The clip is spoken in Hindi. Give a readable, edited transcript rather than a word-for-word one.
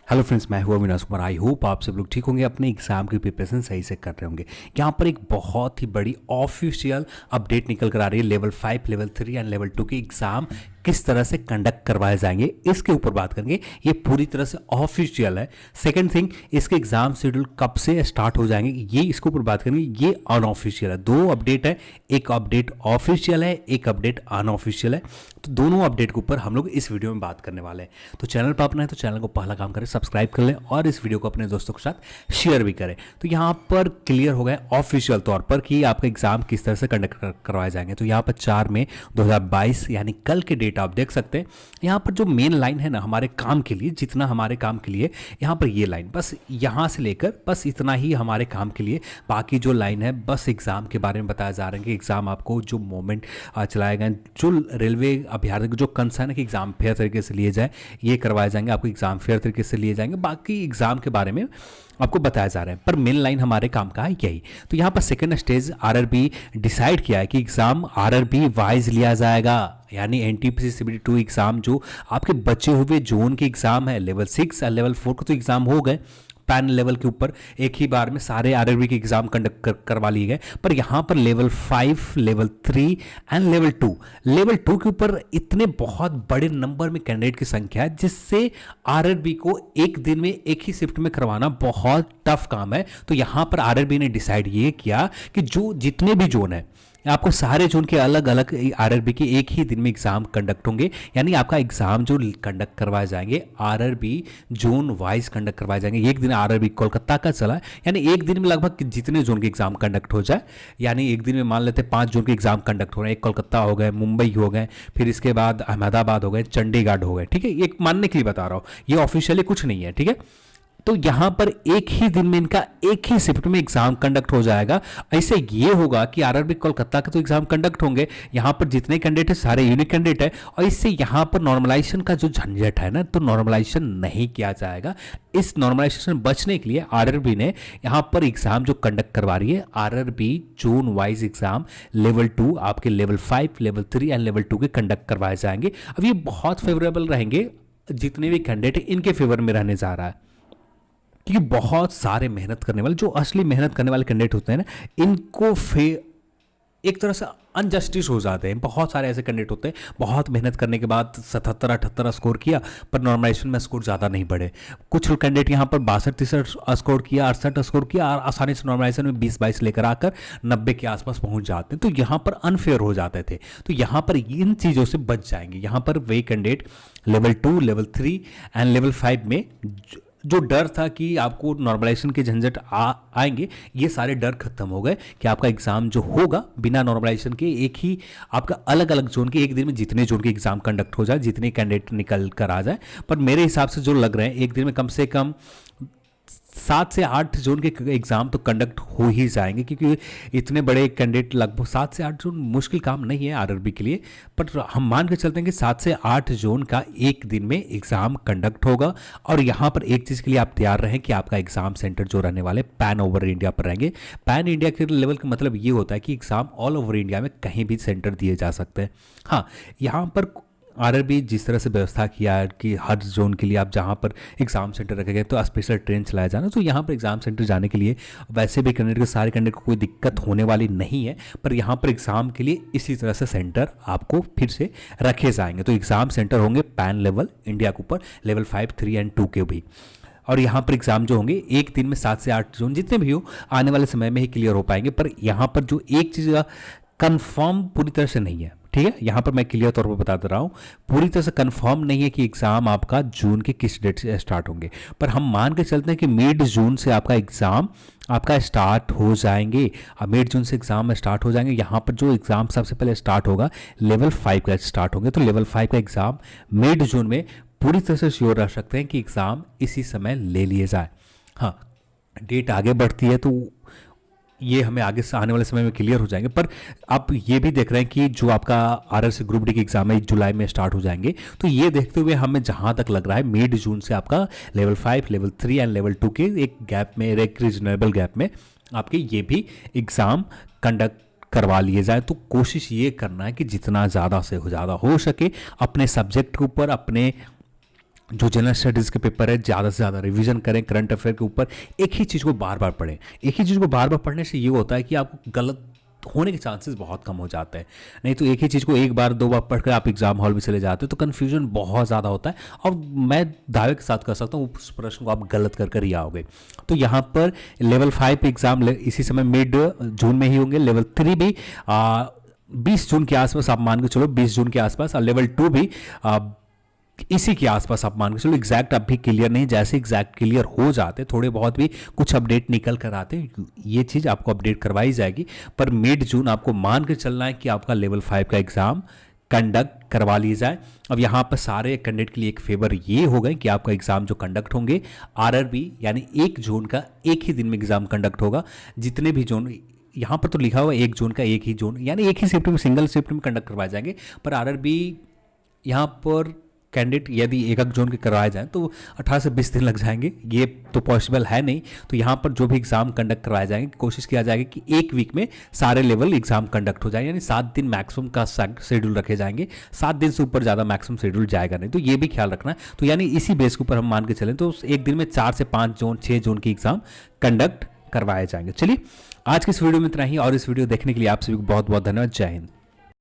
हेलो फ्रेंड्स, मैं हूं अविनाश कुमार। आई होप आप सब लोग ठीक होंगे, अपने एग्जाम की प्रिपरेशन सही से कर रहे होंगे। यहाँ पर एक बहुत ही बड़ी ऑफिशियल अपडेट निकल कर आ रही है। लेवल 5, लेवल 3 एंड लेवल 2 के एग्जाम किस तरह से कंडक्ट करवाए जाएंगे इसके ऊपर बात करेंगे। ये पूरी तरह से ऑफिशियल है। सेकंड थिंग, इसके एग्जाम शेड्यूल कब से स्टार्ट हो जाएंगे ये इसके ऊपर बात करेंगे। ये अनऑफिशियल है। दो अपडेट है, एक अपडेट ऑफिशियल है, एक अपडेट अनऑफिशियल है। तो दोनों अपडेट के ऊपर हम लोग इस वीडियो में बात करने वाले हैं। तो चैनल पर अपना है तो चैनल को पहला काम करें, सब्सक्राइब कर लें और इस वीडियो को अपने दोस्तों के साथ शेयर भी करें। तो यहाँ पर क्लियर हो गया ऑफिशियल तौर पर कि आपका एग्जाम किस तरह से कंडक्ट करवाए जाएंगे। तो यहाँ पर 4 मई 2022 यानी कल के डेट आप देख सकते हैं। यहाँ पर जो मेन लाइन है ना हमारे काम के लिए, जितना हमारे काम के लिए यहाँ पर ये लाइन, बस यहाँ से लेकर बस इतना ही हमारे काम के लिए। बाकी जो लाइन है बस एग्जाम के बारे में बताया जा रहा है कि एग्जाम आपको जो मोमेंट चलाए गए, जो रेलवे अभ्यर्थी को जो कंसर्न है कि एग्जाम फेयर तरीके से लिए जाए, ये करवाए जाएंगे। आपको एग्जाम फेयर तरीके से लिए जाएंगे। बाकी एग्जाम के बारे में आपको बताया जा रहा है, पर मेन लाइन हमारे काम का है यही। तो यहाँ पर सेकंड स्टेज आरआरबी डिसाइड किया है कि एग्जाम आरआरबी वाइज लिया जाएगा, यानी एनटीपीसी सीबीटी 2 एग्जाम जो आपके बचे हुए जोन के एग्जाम है, लेवल 6 और लेवल 4 के तो एग्जाम हो गए पैन लेवल के ऊपर, एक ही बार में सारे आरआरबी के एग्जाम कंडक्ट करवा लिए गए। पर यहाँ पर लेवल 5, लेवल 3 एंड लेवल 2 के ऊपर इतने बहुत बड़े नंबर में कैंडिडेट की संख्या है, जिससे आरआरबी को एक दिन में एक ही शिफ्ट में करवाना बहुत टफ काम है। तो यहाँ पर आरआरबी ने डिसाइड ये किया कि जो जितने भी जोन है, आपको सारे जोन के अलग अलग आरआरबी के एक ही दिन में एग्जाम कंडक्ट होंगे। यानी आपका एग्जाम जो कंडक्ट करवाए जाएंगे आरआरबी जोन वाइज कंडक्ट करवाए जाएंगे। एक दिन आरआरबी कोलकाता का चला, यानी एक दिन में लगभग जितने जोन के एग्जाम कंडक्ट हो जाए, यानी एक दिन में मान लेते 5 जोन के एग्जाम कंडक्ट हो रहे हैं। एक कोलकाता हो गए, मुंबई हो गए, फिर इसके बाद अहमदाबाद हो गए, चंडीगढ़ हो गए। ठीक है, एक मानने के लिए बता रहा हूँ, ये ऑफिशियली कुछ नहीं है। ठीक है, तो यहां पर एक ही दिन में इनका एक ही शिफ्ट में एग्जाम कंडक्ट हो जाएगा। ऐसे ये होगा कि आरआरबी कोलकाता के तो एग्जाम कंडक्ट होंगे, यहां पर जितने कैंडिडेट है सारे यूनिक कैंडिडेट है, और इससे यहां पर नॉर्मलाइजेशन का जो झंझट है ना, तो नॉर्मलाइजेशन नहीं किया जाएगा। इस नॉर्मलाइजेशन बचने के लिए आरआरबी ने यहां पर एग्जाम जो कंडक्ट करवा रही है, RRB zone wise exam level 2, आपके लेवल 5, लेवल 3 एंड लेवल 2 के कंडक्ट करवाए जाएंगे। अब ये बहुत फेवरेबल रहेंगे, जितने भी कैंडिडेट इनके फेवर में रहने जा रहा है, क्योंकि बहुत सारे मेहनत करने वाले, जो असली मेहनत करने वाले कैंडिडेट होते हैं ना, इनको एक तरह से अनजस्टिस हो जाते हैं। बहुत सारे ऐसे कैंडिडेट होते हैं, बहुत मेहनत करने के बाद 77-78 स्कोर किया, पर नॉर्मलाइजेशन में स्कोर ज़्यादा नहीं बढ़े। कुछ कैंडिडेट यहाँ पर 62-63 स्कोर किया, 68 स्कोर किया, और आसानी से नॉर्मलाइजेशन में 20-22 लेकर आकर 90 के आसपास पहुँच जाते हैं। तो यहाँ पर अनफेयर हो जाते थे। तो यहाँ पर इन चीज़ों से बच जाएंगे। यहाँ पर वे candidate level 2, level 3 and level 5 में जो डर था कि आपको नॉर्मलाइजेशन के झंझट आएंगे, ये सारे डर खत्म हो गए कि आपका एग्जाम जो होगा बिना नॉर्मलाइजेशन के, एक ही आपका अलग अलग जोन के एक दिन में जितने जोन के एग्जाम कंडक्ट हो जाए, जितने कैंडिडेट निकल कर आ जाए। पर मेरे हिसाब से जो लग रहे हैं, एक दिन में कम से कम 7 से 8 जोन के एग्जाम तो कंडक्ट हो ही जाएंगे, क्योंकि इतने बड़े कैंडिडेट, लगभग 7 से 8 जोन मुश्किल काम नहीं है आरआरबी के लिए। पर हम मान के चलते हैं कि 7 से 8 जोन का एक दिन में एग्जाम कंडक्ट होगा। और यहाँ पर एक चीज़ के लिए आप तैयार रहें कि आपका एग्जाम सेंटर जो रहने वाले पैन ओवर इंडिया पर रहेंगे। पैन इंडिया के लेवल का मतलब ये होता है कि एग्जाम ऑल ओवर इंडिया में कहीं भी सेंटर दिए जा सकते हैं। हाँ, यहाँ पर आरआरबी जिस तरह से व्यवस्था किया है कि हर जोन के लिए आप जहाँ पर एग्जाम सेंटर रखे गए तो स्पेशल ट्रेन चलाया जाना, तो यहाँ पर एग्जाम सेंटर जाने के लिए वैसे भी कैंडिडेट के सारे कैंडिडेट को कोई दिक्कत होने वाली नहीं है। पर यहाँ पर एग्जाम के लिए इसी तरह से सेंटर आपको फिर से रखे जाएंगे। तो एग्जाम सेंटर होंगे पैन लेवल इंडिया के ऊपर, लेवल 5, 3 एंड 2 के भी। और यहाँ पर एग्जाम जो होंगे एक दिन में 7 से 8 जोन जितने भी हो आने वाले समय में ही क्लियर हो पाएंगे। पर यहाँ पर जो एक चीज़ कंफर्म पूरी तरह से नहीं है, ठीक है, यहाँ पर मैं क्लियर तौर पर बता दे रहा हूँ, पूरी तरह से कंफर्म नहीं है कि एग्जाम आपका जून के किस डेट से स्टार्ट होंगे। पर हम मान के चलते हैं कि मिड जून से आपका एग्जाम आपका स्टार्ट हो जाएंगे। अब मिड जून से एग्जाम स्टार्ट हो जाएंगे। यहाँ पर जो एग्जाम सबसे पहले स्टार्ट होगा लेवल 5 का स्टार्ट होंगे। तो लेवल 5 का एग्जाम मिड जून में पूरी तरह से श्योर रह सकते हैं कि एग्जाम इसी समय ले लिए जाए। हाँ, डेट आगे बढ़ती है तो ये हमें आगे से आने वाले समय में क्लियर हो जाएंगे। पर आप ये भी देख रहे हैं कि जो आपका आरआरसी ग्रुप डी के एग्जाम है जुलाई में स्टार्ट हो जाएंगे। तो ये देखते हुए हमें जहां तक लग रहा है मिड जून से आपका लेवल 5, लेवल 3 एंड लेवल 2 के एक गैप में, एक रीजनेबल गैप में आपके ये भी एग्जाम कंडक्ट करवा लिए जाए। तो कोशिश ये करना है कि जितना ज़्यादा से ज़्यादा हो सके अपने सब्जेक्ट के ऊपर, अपने जो जनरल स्टडीज़ के पेपर है ज़्यादा से ज़्यादा रिवीजन करें, करंट अफेयर के ऊपर एक ही चीज़ को बार बार पढ़ें। एक ही चीज़ को बार बार पढ़ने से ये होता है कि आपको गलत होने के चांसेस बहुत कम हो जाते हैं। नहीं तो एक ही चीज़ को एक बार दो बार पढ़कर आप एग्जाम हॉल में चले जाते हो तो कन्फ्यूजन बहुत ज़्यादा होता है और मैं दावे के साथ कर सकता हूँ उस प्रश्न को आप गलत कर ही आओगे। तो यहाँ पर लेवल 5 एग्जाम इसी समय मिड जून में ही होंगे। लेवल 3 भी 20 जून के आसपास आप मान के चलो, 20 जून के आसपास। और लेवल 2 भी इसी के आसपास आप मान के चलो। एग्जैक्ट अभी क्लियर नहीं, जैसे एग्जैक्ट क्लियर हो जाते थोड़े बहुत भी कुछ अपडेट निकल कर आते ये चीज़ आपको अपडेट करवाई जाएगी। पर मिड जून आपको मान के चलना है कि आपका लेवल 5 का एग्ज़ाम कंडक्ट करवा लिए जाए। अब यहाँ पर सारे कैंडिडेट के लिए एक फेवर ये हो गए कि आपका एग्ज़ाम जो कंडक्ट होंगे आरआरबी यानी 1 जून का एक ही दिन में एग्ज़ाम कंडक्ट होगा। जितने भी जोन यहाँ पर तो लिखा हुआ 1 जून का एक ही जोन यानी एक ही शिफ्ट में, सिंगल शिफ्ट में कंडक्ट करवाए जाएंगे। पर आरआरबी यहाँ पर कैंडिडेट यदि एक जोन के करवाए जाएँ तो 18 से 20 दिन लग जाएंगे, ये तो पॉसिबल है नहीं। तो यहाँ पर जो भी एग्ज़ाम कंडक्ट करवाए जाएंगे कोशिश किया जाएगा कि एक वीक में सारे लेवल एग्ज़ाम कंडक्ट हो जाए, यानी 7 दिन मैक्सिमम का शेड्यूल रखे जाएंगे। 7 दिन से ऊपर ज़्यादा मैक्सिमम शेड्यूल जाएगा नहीं, तो ये भी ख्याल रखना है। तो यानी इसी बेस के ऊपर हम मान के चलें तो एक दिन में 4 से 5 जोन 6 जोन की एग्ज़ाम कंडक्ट करवाए जाएंगे। चलिए आज की इस वीडियो में इतना ही और इस वीडियो देखने के लिए आप सभी को बहुत बहुत धन्यवाद। जय हिंद।